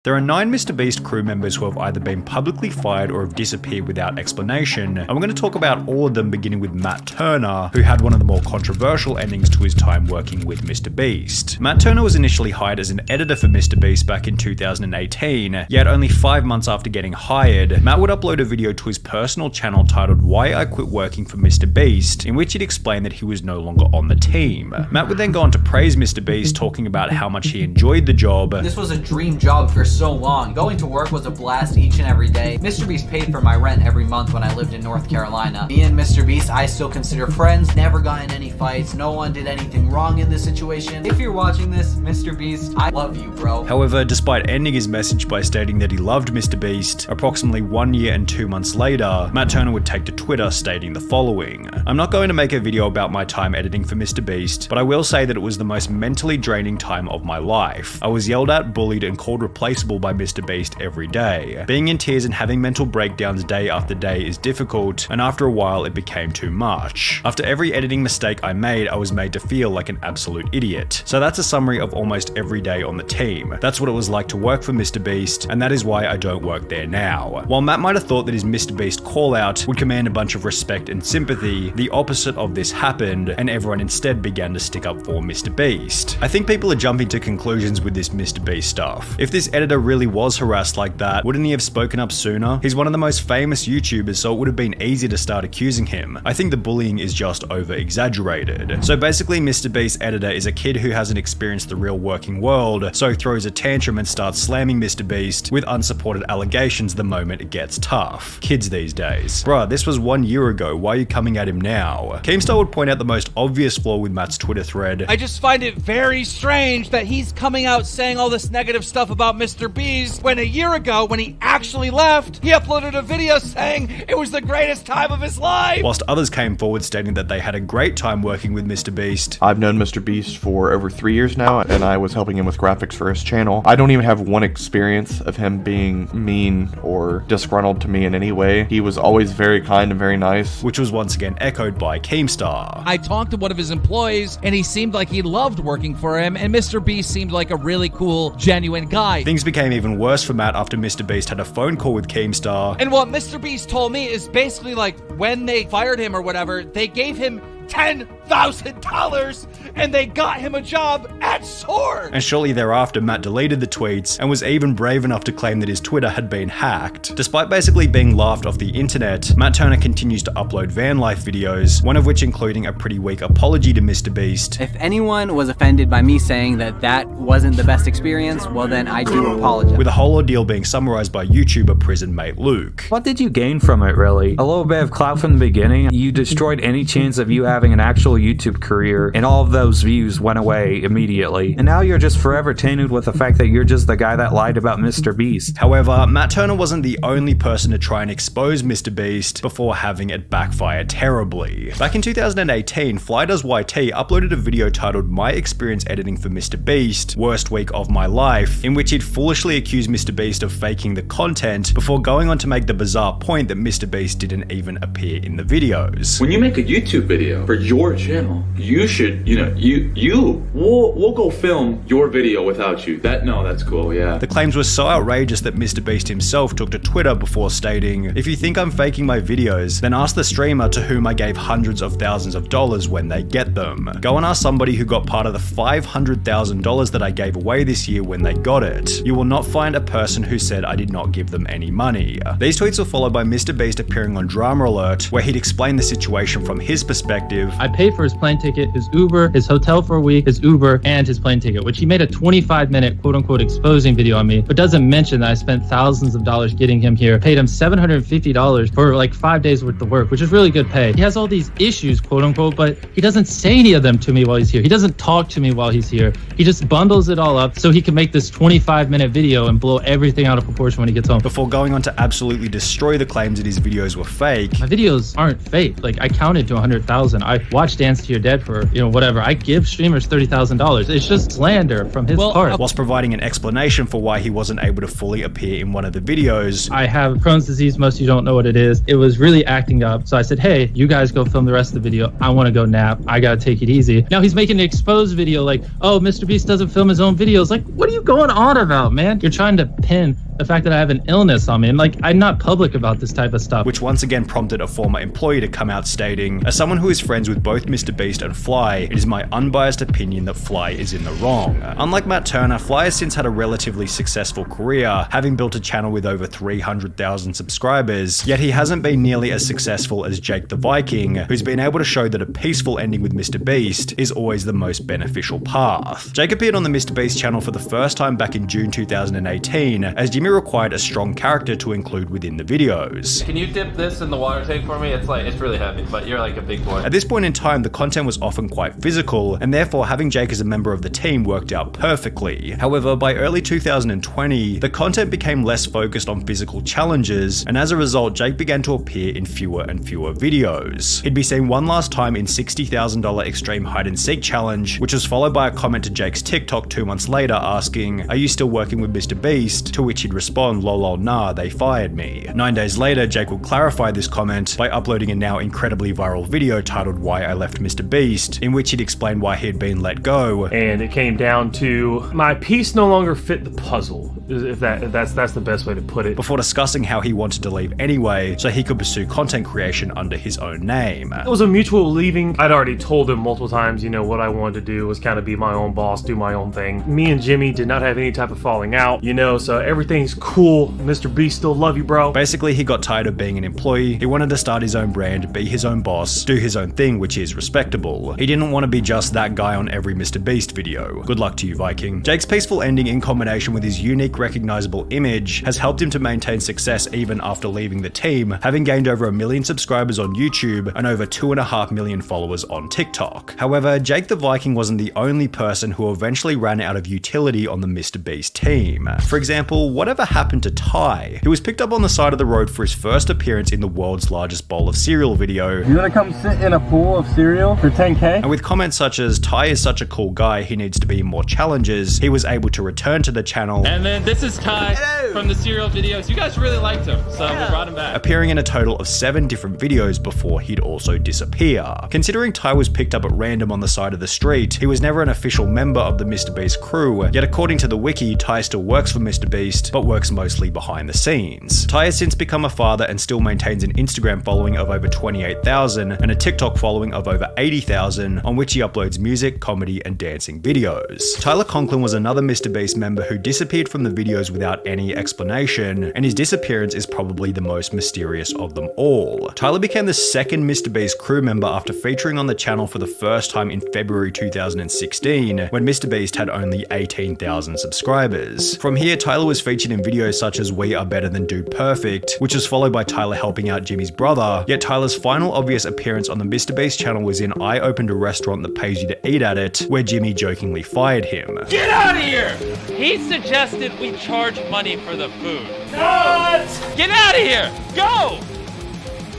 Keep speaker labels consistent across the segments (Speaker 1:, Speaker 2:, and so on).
Speaker 1: There are 9 MrBeast crew members who have either been publicly fired or have disappeared without explanation, and we're going to talk about all of them, beginning with Matt Turner, who had one of the more controversial endings to his time working with MrBeast. Matt Turner was initially hired as an editor for MrBeast back in 2018, yet only 5 months after getting hired, Matt would upload a video to his personal channel titled "Why I Quit Working for MrBeast," in which he'd explained that he was no longer on the team. Matt would then go on to praise MrBeast, talking about how much he enjoyed the job.
Speaker 2: This was a dream job for so long. Going to work was a blast each and every day. MrBeast paid for my rent every month when I lived in North Carolina. Me and MrBeast, I still consider friends. Never got in any fights. No one did anything wrong in this situation. If you're watching this, MrBeast, I love you, bro.
Speaker 1: However, despite ending his message by stating that he loved MrBeast, approximately 1 year and 2 months later, Matt Turner would take to Twitter stating the following: "I'm not going to make a video about my time editing for MrBeast, but I will say that it was the most mentally draining time of my life. I was yelled at, bullied, and called replaceable by MrBeast every day. Being in tears and having mental breakdowns day after day is difficult, and after a while it became too much. After every editing mistake I made, I was made to feel like an absolute idiot." So that's a summary of almost every day on the team. That's what it was like to work for MrBeast, and that is why I don't work there now. While Matt might have thought that his MrBeast call out would command a bunch of respect and sympathy, the opposite of this happened, and everyone instead began to stick up for MrBeast. I think people are jumping to conclusions with this MrBeast stuff. If this editor really was harassed like that, wouldn't he have spoken up sooner? He's one of the most famous YouTubers, so it would have been easy to start accusing him. I think the bullying is just over exaggerated. So basically, MrBeast's editor is a kid who hasn't experienced the real working world, so throws a tantrum and starts slamming MrBeast with unsupported allegations the moment it gets tough. Kids these days. Bruh, this was 1 year ago, why are you coming at him now? Keemstar would point out the most obvious flaw with Matt's Twitter thread.
Speaker 3: "I just find it very strange that he's coming out saying all this negative stuff about MrBeast when a year ago, when he actually left, he uploaded a video saying it was the greatest time of his life."
Speaker 1: Whilst others came forward stating that they had a great time working with MrBeast.
Speaker 4: I've known MrBeast for over 3 years now, and I was helping him with graphics for his channel. I don't even have one experience of him being mean or disgruntled to me in any way. He was always very kind and very nice.
Speaker 1: Which was once again echoed by Keemstar.
Speaker 3: "I talked to one of his employees, and he seemed like he loved working for him, and MrBeast seemed like a really cool, genuine guy."
Speaker 1: Things became even worse for Matt after MrBeast had a phone call with Keemstar.
Speaker 3: "And what MrBeast told me is basically like when they fired him or whatever, they gave him $10,000 and they got him a job at Soar."
Speaker 1: And shortly thereafter, Matt deleted the tweets and was even brave enough to claim that his Twitter had been hacked. Despite basically being laughed off the internet, Matt Turner continues to upload van life videos, one of which including a pretty weak apology to MrBeast.
Speaker 2: If anyone was offended by me saying that wasn't the best experience, well then I do apologize.
Speaker 1: With the whole ordeal being summarized by YouTuber Prison Mate Luke.
Speaker 5: "What did you gain from it, really? A little bit of clout from the beginning. You destroyed any chance of you having an actual YouTube career, and all of those views went away immediately. And now you're just forever tainted with the fact that you're just the guy that lied about MrBeast."
Speaker 1: However, Matt Turner wasn't the only person to try and expose MrBeast before having it backfire terribly. Back in 2018, FlyDoesYT uploaded a video titled "My Experience Editing for MrBeast, Worst Week of My Life," in which he'd foolishly accused MrBeast of faking the content before going on to make the bizarre point that MrBeast didn't even appear in the videos.
Speaker 6: "When you make a YouTube video for your channel, you should, we'll go film your video without you. That's cool, yeah."
Speaker 1: The claims were so outrageous that MrBeast himself took to Twitter before stating, "If you think I'm faking my videos, then ask the streamer to whom I gave hundreds of thousands of dollars when they get them. Go and ask somebody who got part of the $500,000 that I gave away this year when they got it. You will not find a person who said I did not give them any money." These tweets were followed by MrBeast appearing on Drama Alert, where he'd explain the situation from his perspective.
Speaker 7: "I paid for his plane ticket, his Uber, his hotel for a week, his Uber, and his plane ticket," which he made a 25-minute quote-unquote exposing video on me, but doesn't mention that I spent thousands of dollars getting him here, paid him $750 for like 5 days worth of work, which is really good pay. He has all these issues, quote-unquote, but he doesn't say any of them to me while he's here. He doesn't talk to me while he's here. He just bundles it all up so he can make this 25-minute video and blow everything out of proportion when he gets home.
Speaker 1: Before going on to absolutely destroy the claims that his videos were fake.
Speaker 7: My videos aren't fake. Like, I counted to 100,000. I watched dance to your dead for, whatever. I give streamers $30,000. It's just slander from his part.
Speaker 1: Whilst providing an explanation for why he wasn't able to fully appear in one of the videos.
Speaker 7: I have Crohn's disease. Most of you don't know what it is. It was really acting up. So I said, hey, you guys go film the rest of the video. I want to go nap. I got to take it easy. Now he's making an exposed video like, oh, MrBeast doesn't film his own videos. Like, what are you going on about, man? You're trying to pin the fact that I have an illness on me. And like, I'm not public about this type of stuff.
Speaker 1: Which once again prompted a former employee to come out stating, as someone who is friends with both MrBeast and Fly, it is my unbiased opinion that Fly is in the wrong. Unlike Matt Turner, Fly has since had a relatively successful career, having built a channel with over 300,000 subscribers, yet he hasn't been nearly as successful as Jake The Viking, who's been able to show that a peaceful ending with MrBeast is always the most beneficial path. Jake appeared on the MrBeast channel for the first time back in June 2018, as Jimmy required a strong character to include within the videos.
Speaker 8: Can you dip this in the water tank for me? It's really heavy, but you're like a big boy.
Speaker 1: At this point in time, the content was often quite physical, and therefore having Jake as a member of the team worked out perfectly. However, by early 2020, the content became less focused on physical challenges, and as a result, Jake began to appear in fewer and fewer videos. He'd be seen one last time in $60,000 Extreme Hide and Seek Challenge, which was followed by a comment to Jake's TikTok 2 months later asking, "Are you still working with MrBeast?" To which he'd respond, "Lol, nah, they fired me." 9 days later, Jake would clarify this comment by uploading a now incredibly viral video titled "Why I Left MrBeast," in which he'd explain why he had been let go.
Speaker 9: And it came down to my piece no longer fit the puzzle, if that's the best way to put it.
Speaker 1: Before discussing how he wanted to leave anyway, so he could pursue content creation under his own name.
Speaker 9: It was a mutual leaving. I'd already told him multiple times, what I wanted to do was kind of be my own boss, do my own thing. Me and Jimmy did not have any type of falling out, so everything's cool. MrBeast still love you, bro.
Speaker 1: Basically, he got tired of being an employee. He wanted to start his own brand, be his own boss, do his own thing, which is respectable. He didn't want to be just that guy on every MrBeast video. Good luck to you, Viking. Jake's peaceful ending in combination with his unique, recognizable image has helped him to maintain success even after leaving the team, having gained over 1 million subscribers on YouTube and over 2.5 million followers on TikTok. However, Jake the Viking wasn't the only person who eventually ran out of utility on the MrBeast team. For example, whatever happened to Ty? He was picked up on the side of the road for his first appearance in the world's largest bowl of cereal video.
Speaker 10: You wanna come sit in a pool of cereal for 10K?
Speaker 1: And with comments such as, "Ty is such a cool guy, he needs to be in more challenges," he was able to return to the channel.
Speaker 8: And then this is Ty from the cereal videos. You guys really liked him, so we brought him back.
Speaker 1: Appearing in a total of 7 different videos before he'd also disappear. Considering Ty was picked up at random on the side of the street, he was never an official member of the MrBeast crew, yet according to the wiki, Ty still works for MrBeast, but works mostly behind the scenes. Ty has since become a father and still maintains an Instagram following of over 28,000 and a TikTok following of over 80,000, on which he uploads music, comedy, and dancing videos. Tyler Conklin was another MrBeast member who disappeared from the videos without any explanation, and his disappearance is probably the most mysterious of them all. Tyler became the second MrBeast crew member after featuring on the channel for the first time in February 2016, when MrBeast had only 18,000 subscribers. From here, Tyler was featured in videos such as "We Are Better Than Dude Perfect," which was followed by Tyler helping out Jimmy's brother, yet Tyler's final obvious appearance on the MrBeast channel was in "I Opened a Restaurant That Pays You to Eat at It," where Jimmy jokingly fired him.
Speaker 8: Get out of here! He suggested we charge money for the food. What? Get out of here! Go!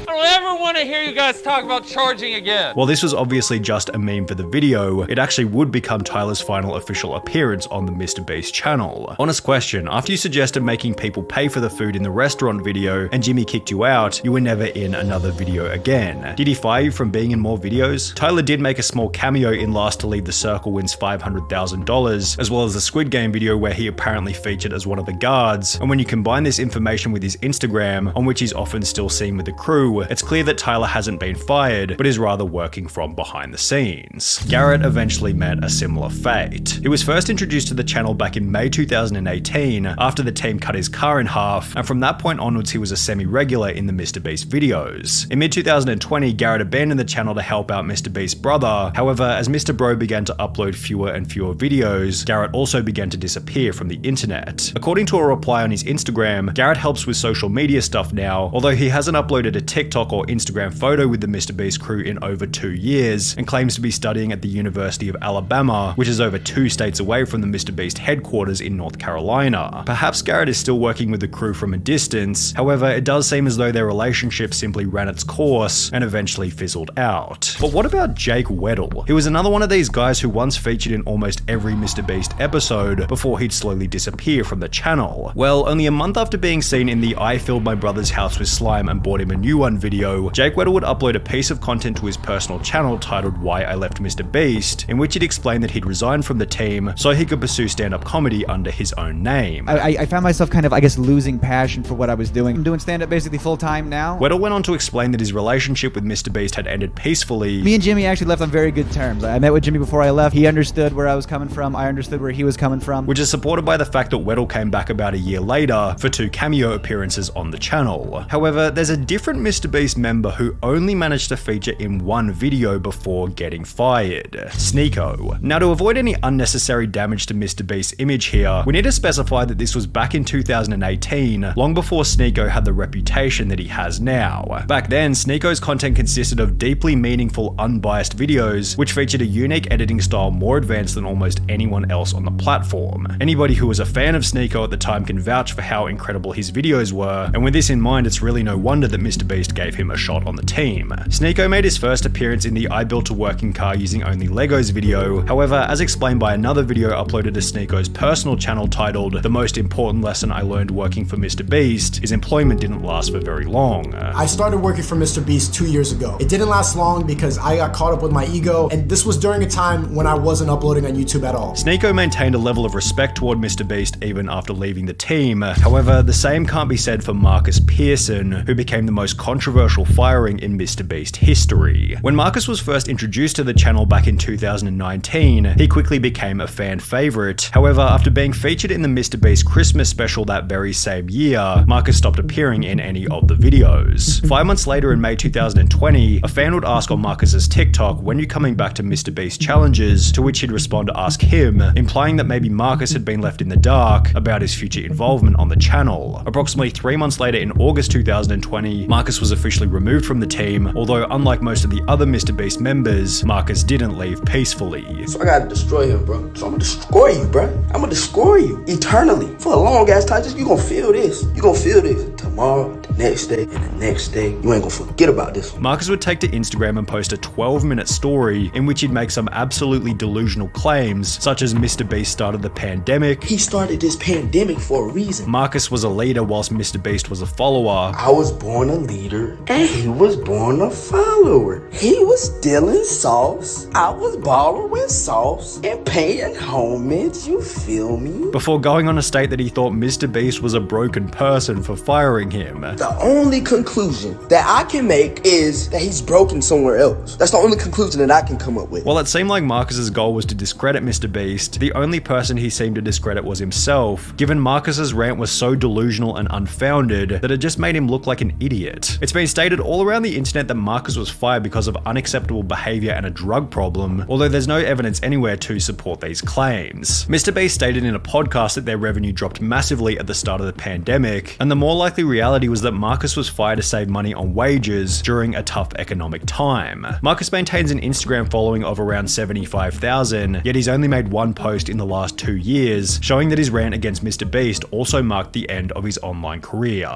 Speaker 8: I don't ever want to hear you guys talk about charging again.
Speaker 1: While this was obviously just a meme for the video, it actually would become Tyler's final official appearance on the MrBeast channel. Honest question, after you suggested making people pay for the food in the restaurant video and Jimmy kicked you out, you were never in another video again. Did he fire you from being in more videos? Tyler did make a small cameo in Last to Leave the Circle Wins $500,000, as well as the Squid Game video where he apparently featured as one of the guards, and when you combine this information with his Instagram, on which he's often still seen with the crew, it's clear that Tyler hasn't been fired, but is rather working from behind the scenes. Garrett eventually met a similar fate. He was first introduced to the channel back in May 2018 after the team cut his car in half, and from that point onwards he was a semi-regular in the MrBeast videos. In mid-2020, Garrett abandoned the channel to help out MrBeast's brother. However, as Mr. Bro began to upload fewer and fewer videos, Garrett also began to disappear from the internet. According to a reply on his Instagram, Garrett helps with social media stuff now, although he hasn't uploaded a TikTok TikTok or Instagram photo with the MrBeast crew in over 2 years, and claims to be studying at the University of Alabama, which is over 2 states away from the MrBeast headquarters in North Carolina. Perhaps Garrett is still working with the crew from a distance, however, it does seem as though their relationship simply ran its course and eventually fizzled out. But what about Jake Weddle? He was another one of these guys who once featured in almost every MrBeast episode before he'd slowly disappear from the channel. Well, only a month after being seen in the "I filled my brother's house with slime and bought him a new one" video, Jake Weddle would upload a piece of content to his personal channel titled "Why I Left MrBeast," in which he'd explained that he'd resigned from the team so he could pursue stand-up comedy under his own name.
Speaker 11: I found myself kind of, I guess, losing passion for what I was doing. I'm doing stand-up basically full-time now.
Speaker 1: Weddle went on to explain that his relationship with MrBeast had ended peacefully.
Speaker 11: Me and Jimmy actually left on very good terms. I met with Jimmy before I left. He understood where I was coming from. I understood where he was coming from.
Speaker 1: Which is supported by the fact that Weddle came back about a year later for 2 cameo appearances on the channel. However, there's a different MrBeast member who only managed to feature in 1 video before getting fired. Sneako. Now, to avoid any unnecessary damage to MrBeast's image here, we need to specify that this was back in 2018, long before Sneako had the reputation that he has now. Back then, Sneako's content consisted of deeply meaningful, unbiased videos, which featured a unique editing style more advanced than almost anyone else on the platform. Anybody who was a fan of Sneako at the time can vouch for how incredible his videos were, and with this in mind, it's really no wonder that MrBeast gave him a shot on the team. Sneako made his first appearance in the "I built a working car using only Legos" video. However, as explained by another video uploaded to Sneako's personal channel titled "The Most Important Lesson I Learned Working for MrBeast," his employment didn't last for very long.
Speaker 12: I started working for MrBeast 2 years ago. It didn't last long because I got caught up with my ego, and this was during a time when I wasn't uploading on YouTube at all.
Speaker 1: Sneako maintained a level of respect toward MrBeast even after leaving the team. However, the same can't be said for Marcus Pearson, who became the most controversial firing in MrBeast history. When Marcus was first introduced to the channel back in 2019, he quickly became a fan favorite. However, after being featured in the MrBeast Christmas special that very same year, Marcus stopped appearing in any of the videos. 5 months later, in May 2020, a fan would ask on Marcus's TikTok, "When you coming back to MrBeast challenges?" to which he'd respond to ask him, implying that maybe Marcus had been left in the dark about his future involvement on the channel. Approximately 3 months later, in August 2020, Marcus was officially removed from the team, although unlike most of the other MrBeast members, Marcus didn't leave peacefully.
Speaker 13: So I gotta destroy him, bro. So I'm gonna destroy you, bro. I'm gonna destroy you eternally for a long ass time. Just you gonna feel this. You gonna feel this tomorrow, the next day, and the next day. You ain't gonna forget about this one.
Speaker 1: Marcus would take to Instagram and post a 12-minute story in which he'd make some absolutely delusional claims, such as MrBeast started the pandemic.
Speaker 13: He started this pandemic for a reason.
Speaker 1: Marcus was a leader whilst MrBeast was a follower.
Speaker 13: I was born a leader and he was born a follower. He was stealing sauce. I was borrowing sauce and paying homage, you feel me?
Speaker 1: Before going on to state that he thought MrBeast was a broken person for firing him.
Speaker 13: The only conclusion that I can make is that he's broken somewhere else. That's the only conclusion that I can come up with.
Speaker 1: While it seemed like Marcus's goal was to discredit MrBeast, the only person he seemed to discredit was himself, given Marcus's rant was so delusional and unfounded that it just made him look like an idiot. It's been stated all around the internet that Marcus was fired because of unacceptable behavior and a drug problem, although there's no evidence anywhere to support these claims. MrBeast stated in a podcast that their revenue dropped massively at the start of the pandemic, and the more likely reality was that Marcus was fired to save money on wages during a tough economic time. Marcus maintains an Instagram following of around 75,000, yet he's only made 1 post in the last 2 years, showing that his rant against MrBeast also marked the end of his online career.